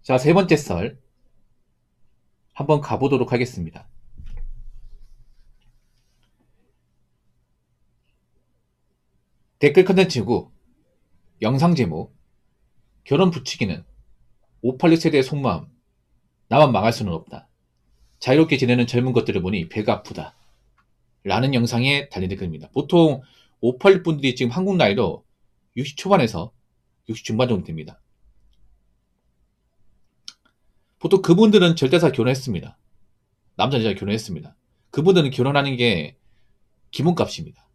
자, 세 번째 썰 한번 가보도록 하겠습니다. 댓글 컨텐츠고 영상 제목 결혼 부추기는 586 세대의 속마음 나만 망할 수는 없다. 자유롭게 지내는 젊은 것들을 보니 배가 아프다. 라는 영상에 달린 댓글입니다. 보통 586 분들이 지금 한국 나이로 60 초반에서 60 중반 정도 됩니다. 보통 그분들은 절대사 결혼했습니다. 남자 여자 결혼했습니다. 그분들은 결혼하는 게 기본값입니다.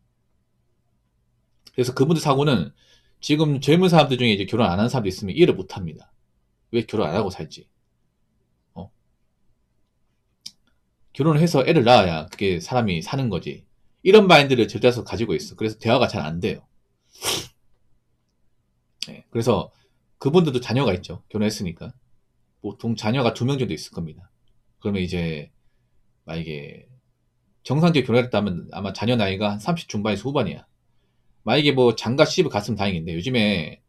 그래서 그분들 사고는 지금 젊은 사람들 중에 이제 결혼 안 하는 사람도 있으면 이해를 못 합니다. 왜 결혼 안 하고 살지? 결혼을 해서 애를 낳아야 그게 사람이 사는 거지. 이런 마인드를 절대서 가지고 있어. 그래서 대화가 잘 안 돼요. 네, 그래서 그분들도 자녀가 있죠. 결혼했으니까. 보통 자녀가 2명 정도 있을 겁니다. 그러면 이제 만약에 정상적으로 결혼했다면 아마 자녀 나이가 한 30 중반에서 후반이야. 만약에 뭐 장가 시집을 갔으면 다행인데 요즘에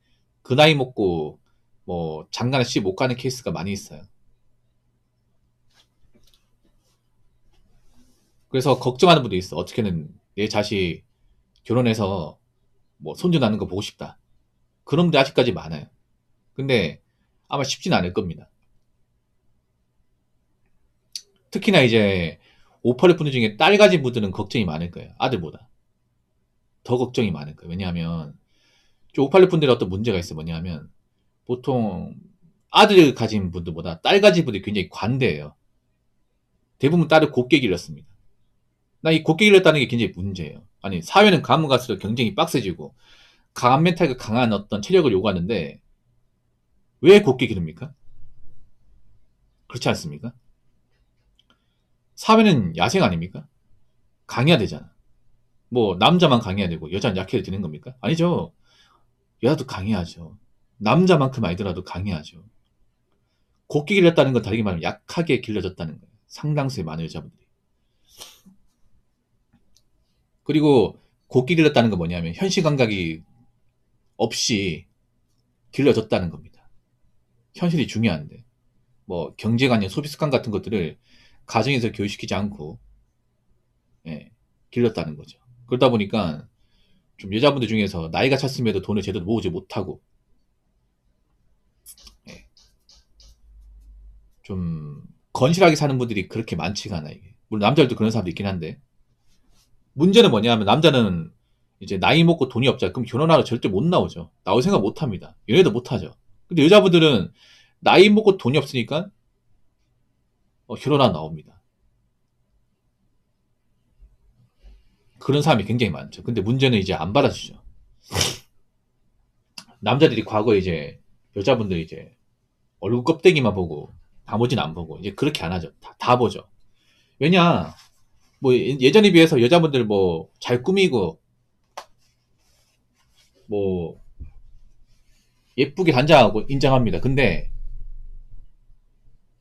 그 나이 먹고 뭐 장가나 시집 못 가는 케이스가 많이 있어요. 그래서 걱정하는 분도 있어. 어떻게든 내 자식 결혼해서 뭐 손주 낳는 거 보고 싶다. 그런 분들 아직까지 많아요. 근데 아마 쉽진 않을 겁니다. 특히나 이제 586 분들 중에 딸 가진 분들은 걱정이 많을 거예요. 아들보다. 더 걱정이 많을 거예요. 왜냐하면 586 분들의 어떤 문제가 있어요. 뭐냐면 보통 아들 가진 분들보다 딸 가진 분들이 굉장히 관대해요. 대부분 딸을 곱게 길렀습니다. 나 이 곱게 길렀다는 게 굉장히 문제예요. 아니 사회는 가면 갈수록 경쟁이 빡세지고 강한 멘탈과 강한 어떤 체력을 요구하는데 왜 곱게 기릅니까? 그렇지 않습니까? 사회는 야생 아닙니까? 강해야 되잖아. 뭐 남자만 강해야 되고 여자는 약해야 되는 겁니까? 아니죠. 여자도 강해야죠. 남자만큼 아니더라도 강해야죠. 곱게 길렀다는 건 다르게 말하면 약하게 길러졌다는 거예요. 상당수의 많은 여자분들이. 그리고 곱게 길렀다는 건 뭐냐면 현실 감각이 없이 길러졌다는 겁니다. 현실이 중요한데 뭐 경제관념, 소비 습관 같은 것들을 가정에서 교육시키지 않고 예, 길렀다는 거죠. 그러다 보니까 좀 여자분들 중에서 나이가 찼음에도 돈을 제대로 모으지 못하고 예, 좀 건실하게 사는 분들이 그렇게 많지가 않아 이게. 물론 남자들도 그런 사람도 있긴 한데 문제는 뭐냐면 남자는 이제 나이 먹고 돈이 없자 그럼 결혼하러 절대 못 나오죠. 나올 생각 못 합니다. 연애도 못 하죠. 근데 여자분들은 나이 먹고 돈이 없으니까 결혼하러 나옵니다. 그런 사람이 굉장히 많죠. 근데 문제는 이제 안 받아주죠. 남자들이 과거에 이제 여자분들 이제 얼굴 껍데기만 보고 나머지는 안 보고 이제 그렇게 안 하죠. 다 보죠. 왜냐 뭐 예전에 비해서 여자분들 뭐 잘 꾸미고 뭐 예쁘게 단장하고 인정합니다. 근데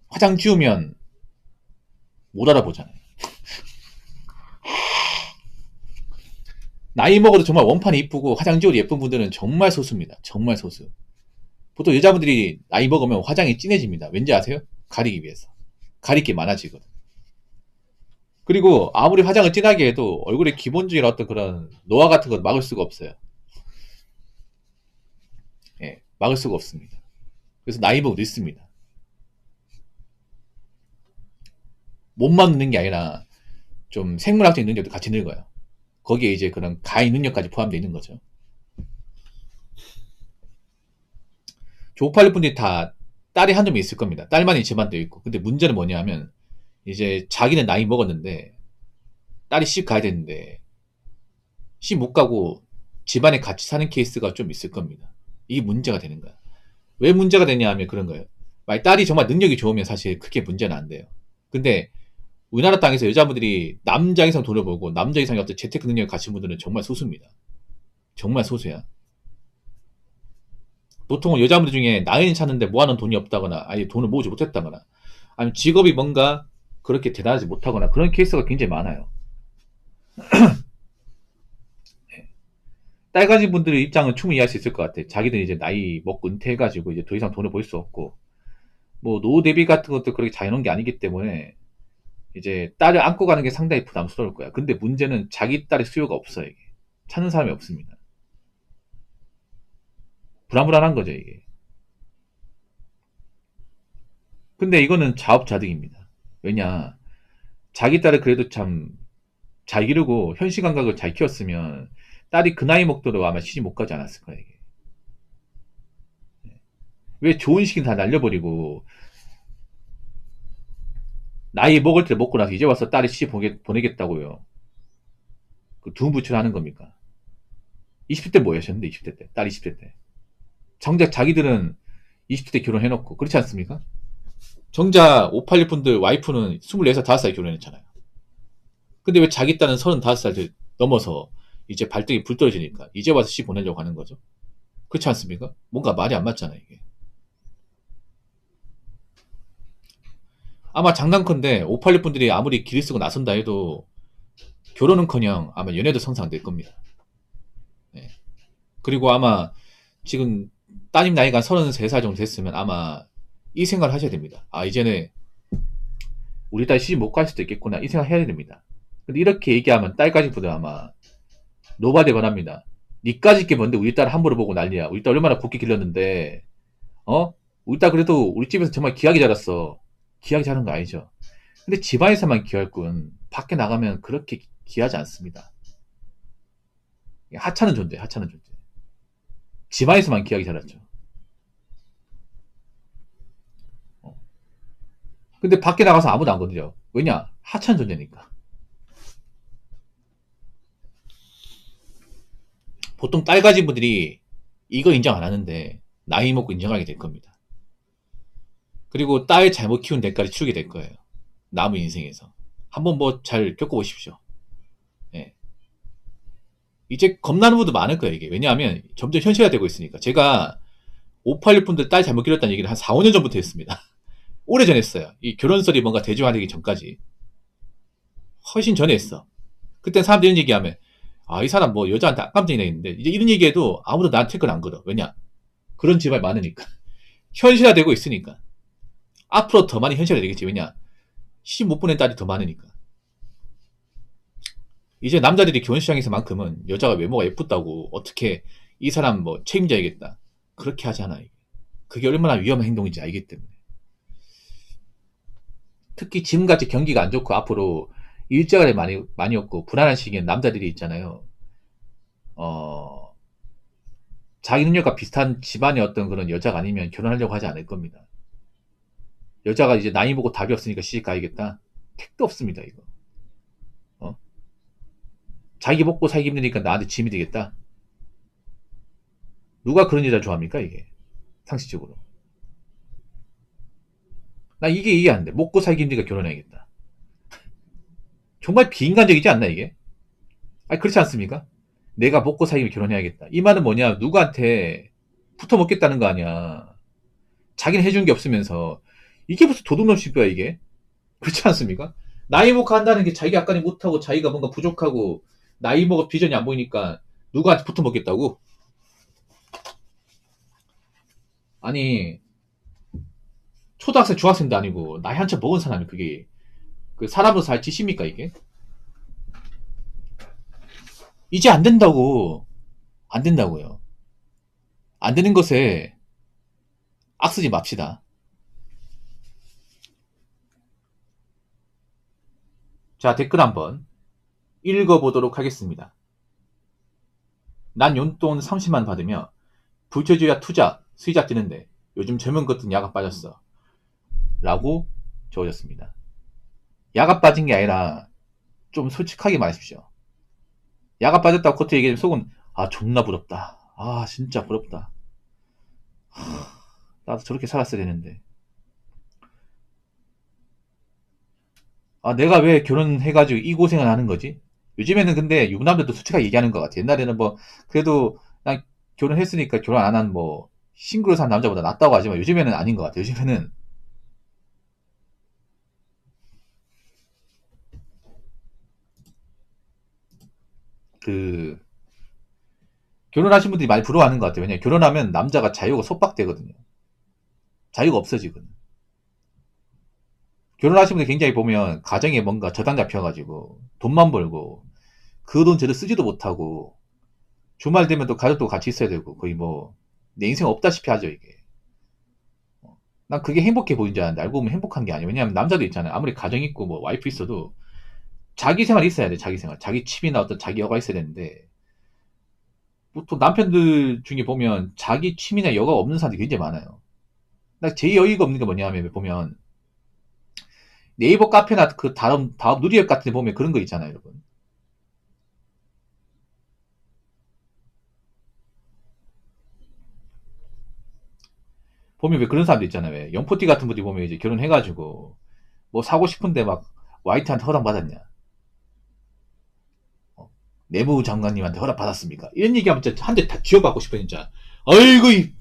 화장 지우면 못 알아보잖아요. 나이 먹어도 정말 원판이 이쁘고 화장 지워도 예쁜 분들은 정말 소수입니다. 정말 소수. 보통 여자분들이 나이 먹으면 화장이 진해집니다. 왠지 아세요? 가리기 위해서. 가릴 게 많아지거든. 그리고 아무리 화장을 진하게 해도 얼굴에 기본적인 어떤 그런 노화 같은 건 막을 수가 없어요. 예, 막을 수가 없습니다. 그래서 나이 먹어도 있습니다. 몸만 늙는 게 아니라 좀 생물학적인 능력도 같이 늙어요. 거기에 이제 그런 가해 능력까지 포함되어 있는 거죠. 조팔 분들이 다 딸이 한 놈이 있을 겁니다. 딸만이 집안도 있고. 근데 문제는 뭐냐면 이제 자기는 나이 먹었는데 딸이 시집 가야 되는데 시집 못 가고 집안에 같이 사는 케이스가 좀 있을 겁니다. 이게 문제가 되는 거야. 왜 문제가 되냐 하면 그런 거예요. 만약 딸이 정말 능력이 좋으면 사실 크게 문제는 안 돼요. 근데 우리나라 땅에서 여자분들이 남자 이상 돈을 벌고 남자 이상의 어떤 재테크 능력을 가진 분들은 정말 소수입니다. 정말 소수야. 보통은 여자분들 중에 나이는 찾는데 모아놓은 돈이 없다거나 아예 돈을 모으지 못했다거나 아니면 직업이 뭔가 그렇게 대단하지 못하거나 그런 케이스가 굉장히 많아요. 딸 가진 분들의 입장은 충분히 이해할 수 있을 것 같아. 자기들 이제 나이 먹고 은퇴해가지고 이제 더 이상 돈을 벌 수 없고 뭐 노후 대비 같은 것도 그렇게 잘 해놓은 게 아니기 때문에 이제 딸을 안고 가는 게 상당히 부담스러울 거야. 근데 문제는 자기 딸의 수요가 없어요. 이게 찾는 사람이 없습니다. 불안불안한 거죠 이게. 근데 이거는 자업자득입니다. 왜냐, 자기 딸을 그래도 참 잘 기르고 현실 감각을 잘 키웠으면 딸이 그 나이 먹도록 아마 시집 못 가지 않았을 거야 이게. 왜 좋은 시기는 다 날려버리고 나이 먹을 때 먹고 나서 이제 와서 딸이 시집 보내겠다고요. 그 두문부출 하는 겁니까? 20대 때 뭐 하셨는데 20대 때, 딸 20대 때. 정작 자기들은 20대 때 결혼해놓고 그렇지 않습니까? 정작 586 분들 와이프는 24살 5살 결혼했잖아요. 근데 왜 자기 딸은 35살 넘어서 이제 발등이 불 떨어지니까 이제 와서 시 보내려고 하는 거죠? 그렇지 않습니까? 뭔가 말이 안 맞잖아요 이게. 아마 장난컨대 586 분들이 아무리 기를 쓰고 나선다 해도 결혼은커녕 아마 연애도 성사 안 될 겁니다. 네. 그리고 아마 지금 따님 나이가 33살 정도 됐으면 아마 이 생각을 하셔야 됩니다. 아, 이제는 우리 딸 시집 못 갈 수도 있겠구나 이 생각 해야 됩니다. 근데 이렇게 얘기하면 딸까지보다 아마 노바대 변합니다. 니까짓 게 뭔데 우리 딸 함부로 보고 난리야. 우리 딸 얼마나 곱게 길렀는데, 어? 우리 딸 그래도 우리 집에서 정말 귀하게 자랐어. 귀하게 자란 거 아니죠. 근데 집안에서만 귀할 뿐 밖에 나가면 그렇게 귀하지 않습니다. 하찮은 존재, 하찮은 존재. 집안에서만 귀하게 자랐죠. 근데 밖에 나가서 아무도 안 건드려. 왜냐? 하찮은 존재니까. 보통 딸 가진 분들이 이걸 인정 안 하는데 나이 먹고 인정하게 될 겁니다. 그리고 딸 잘못 키운 대가를 치르게 될 거예요. 남은 인생에서. 한번 뭐 잘 겪어보십시오. 예. 이제 겁나는 분도 많을 거예요, 이게. 왜냐하면 점점 현실화되고 있으니까. 제가 586 분들 딸 잘못 기렸다는 얘기를 한 4, 5년 전부터 했습니다. 오래전 했어요. 이 결혼설이 뭔가 대중화되기 전까지. 훨씬 전에 했어. 그땐 사람들이 이런 얘기하면, 아, 이 사람 뭐 여자한테 악감정이나 있는데, 이제 이런 얘기해도 아무도 나한테 댓글 안 걸어. 왜냐? 그런 집안이 많으니까. 현실화되고 있으니까. 앞으로 더 많이 현실화되겠지. 왜냐? 시집 못 보낸 딸이 더 많으니까. 이제 남자들이 결혼시장에서만큼은 여자가 외모가 예쁘다고 어떻게 이 사람 뭐 책임져야겠다. 그렇게 하지 않아. 그게 얼마나 위험한 행동인지 알기 때문에. 특히 지금같이 경기가 안 좋고 앞으로 일자리 많이 없고 불안한 시기엔 남자들이 있잖아요. 어, 자기 능력과 비슷한 집안의 어떤 그런 여자가 아니면 결혼하려고 하지 않을 겁니다. 여자가 이제 나이 보고 답이 없으니까 시집 가야겠다. 택도 없습니다, 이거. 어? 자기 먹고 살기 힘드니까 나한테 짐이 되겠다. 누가 그런 여자 좋아합니까, 이게? 상식적으로. 나 이게 이해 안 돼. 먹고 살기 힘드니까 결혼해야겠다. 정말 비인간적이지 않나, 이게? 아니, 그렇지 않습니까? 내가 먹고 살기면 결혼해야겠다. 이 말은 뭐냐? 누구한테 붙어 먹겠다는 거 아니야. 자기는 해준 게 없으면서. 이게 무슨 도둑놈 싶어야, 이게? 그렇지 않습니까? 나이 먹고 한다는 게 자기가 약간이 못하고 자기가 뭔가 부족하고 나이 먹어 비전이 안 보이니까 누구한테 붙어 먹겠다고? 아니, 초등학생, 중학생도 아니고 나이 한참 먹은 사람이 그게 그 사람으로 살 짓입니까, 이게? 이제 안 된다고. 안 된다고요. 안 되는 것에 악쓰지 맙시다. 자, 댓글 한번 읽어보도록 하겠습니다. 난 용돈 30만 받으며 불철주야 투자, 수의자 뛰는데 요즘 젊은 것든 야가 빠졌어. 라고 적어졌습니다. 야가 빠진 게 아니라 좀 솔직하게 말하십시오. 야가 빠졌다고 겉에 얘기하면 속은 아 존나 부럽다. 아 진짜 부럽다. 나도 저렇게 살았어야 되는데. 아 내가 왜 결혼해가지고 이 고생을 하는 거지? 요즘에는 근데 유부남들도 솔직하게 얘기하는 것 같아. 옛날에는 뭐 그래도 난 결혼했으니까 결혼 안 한 뭐 싱글로 산 남자보다 낫다고 하지만 요즘에는 아닌 것 같아. 요즘에는 그 결혼하신 분들이 많이 부러워하는 것 같아요. 왜냐면 결혼하면 남자가 자유가 속박되거든요. 자유가 없어지거든. 결혼하신 분들 굉장히 보면 가정에 뭔가 저당 잡혀가지고 돈만 벌고 그 돈 제대로 쓰지도 못하고 주말 되면 또 가족도 같이 있어야 되고 거의 뭐 내 인생 없다시피 하죠 이게. 난 그게 행복해 보이는 줄 알았는데 알고 보면 행복한 게 아니에요. 왜냐하면 남자도 있잖아요. 아무리 가정 있고 뭐 와이프 있어도 자기 생활이 있어야 돼. 자기 생활. 자기 취미나 어떤 자기 여가 있어야 되는데 보통 남편들 중에 보면 자기 취미나 여가 없는 사람들이 굉장히 많아요. 나 제일 어이가 없는 게 뭐냐면 보면 네이버 카페나 그 다음 누리앱 같은 데 보면 그런 거 있잖아요, 여러분. 보면 왜 그런 사람들 있잖아요. 왜 영포티 같은 분들이 보면 이제 결혼해가지고 뭐 사고 싶은데 막 와이프한테 허락 받았냐? 어, 내무장관님한테 허락 받았습니까? 이런 얘기하면 진짜 한 대 다 쥐어받고 싶어 진짜. 어이구 이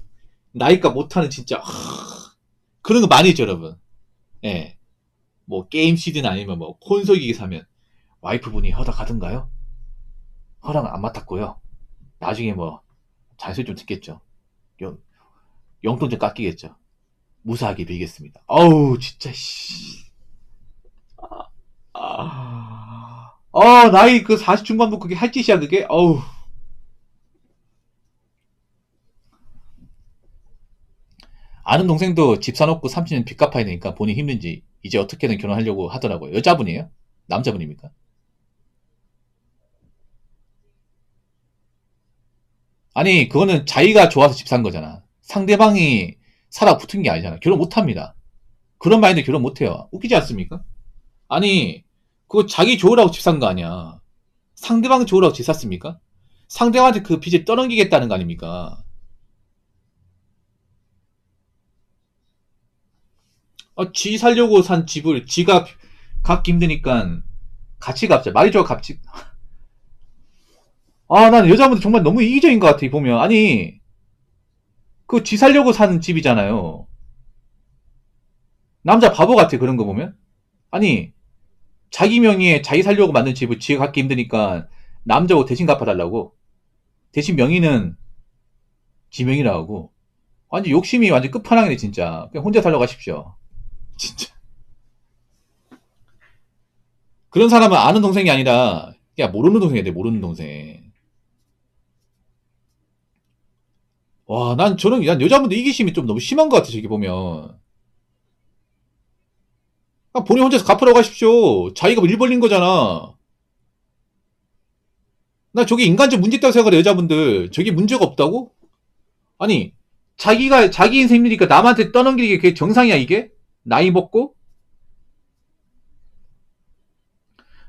나이가 못하는 진짜 그런 거 많이 있죠, 여러분. 예, 뭐 게임 CD나 아니면 뭐 콘솔 기기 사면 와이프분이 허락하던가요? 허락은 안 맡았고요. 나중에 뭐 잔소리 좀 듣겠죠. 영, 용돈 좀 깎이겠죠. 무사하게 빌겠습니다. 어우 진짜 씨. 나이 그 40 중반부 그게 할 짓이야 그게. 어우. 아는 동생도 집 사놓고 30년 빚 갚아야 되니까 본인 힘든지 이제 어떻게든 결혼하려고 하더라고요. 여자분이에요? 남자분입니까? 아니 그거는 자기가 좋아서 집 산 거잖아. 상대방이 살아 붙은 게 아니잖아. 결혼 못 합니다. 그런 마인드 결혼 못 해요. 웃기지 않습니까? 아니 그거 자기 좋으라고 집 산 거 아니야. 상대방 좋으라고 집 샀습니까? 상대방한테 그 빚을 떠넘기겠다는 거 아닙니까? 지 살려고 산 집을 지가 갚기 힘드니까 같이 갚자. 말이 좋아 갚지. 난 여자분들 정말 너무 이기적인 것 같아, 보면. 아니, 그 지 살려고 산 집이잖아요. 남자 바보 같아, 그런 거 보면. 아니, 자기 명의에 자기 살려고 만든 집을 지가 갚기 힘드니까 남자고 대신 갚아달라고. 대신 명의는 지 명의라 하고. 완전 욕심이 완전 끝판왕이네, 진짜. 그냥 혼자 살려고 하십시오. 진짜. 그런 사람은 아는 동생이 아니라, 야, 모르는 동생이야 돼, 모르는 동생. 와, 난 여자분들 이기심이 좀 너무 심한 것 같아, 저기 보면. 본인 혼자서 갚으라고 하십시오. 자기가 뭐 일 벌린 거잖아. 나 저게 인간적 문제 있다고 생각해, 여자분들. 저게 문제가 없다고? 아니, 자기 인생이니까 남한테 떠넘기는 게 그게 정상이야, 이게? 나이 먹고?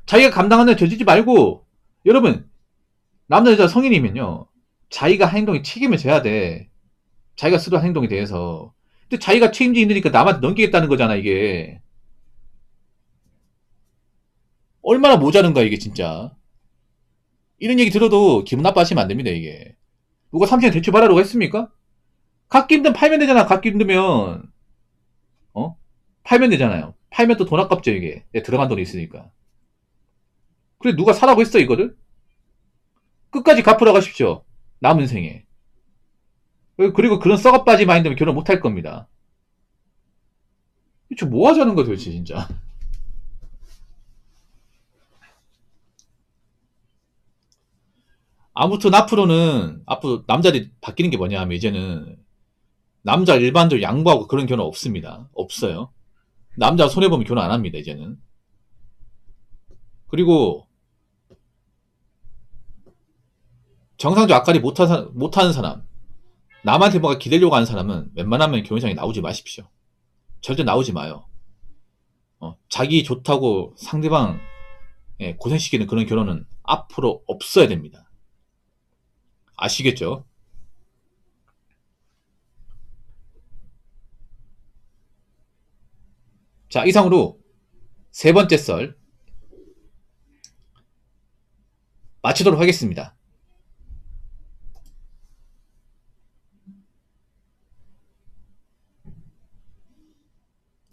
자기가 감당하는 저지지 말고, 여러분, 남자, 여자 성인이면요. 자기가 한 행동에 책임을 져야 돼. 자기가 쓰던 행동에 대해서. 근데 자기가 책임지 힘드니까 남한테 넘기겠다는 거잖아, 이게. 얼마나 모자른 거야, 이게 진짜. 이런 얘기 들어도 기분 나빠하시면 안 됩니다, 이게. 누가 30년 대출 받으라고 했습니까? 갖기 힘든 팔면 되잖아, 갖기 힘들면. 어? 팔면 되잖아요. 팔면 또 돈 아깝죠, 이게. 들어간 돈이 있으니까. 그래, 누가 사라고 했어, 이거를? 끝까지 갚으라고 하십시오. 남은 생에. 그리고 그런 썩어빠지 마인드면 결혼 못 할 겁니다. 대체 뭐 하자는 거야, 도대체, 진짜. 아무튼 앞으로 남자들이 바뀌는 게 뭐냐 하면 이제는 남자 일반적으로 양보하고 그런 결혼 없습니다. 없어요. 남자 손해보면 결혼 안 합니다, 이제는. 그리고 정상적 앞가림 못하는 사람, 남한테 뭐가 기대려고 하는 사람은 웬만하면 결혼장에 나오지 마십시오. 절대 나오지 마요. 자기 좋다고 상대방 고생시키는 그런 결혼은 앞으로 없어야 됩니다. 아시겠죠? 자, 이상으로 세 번째 썰 마치도록 하겠습니다.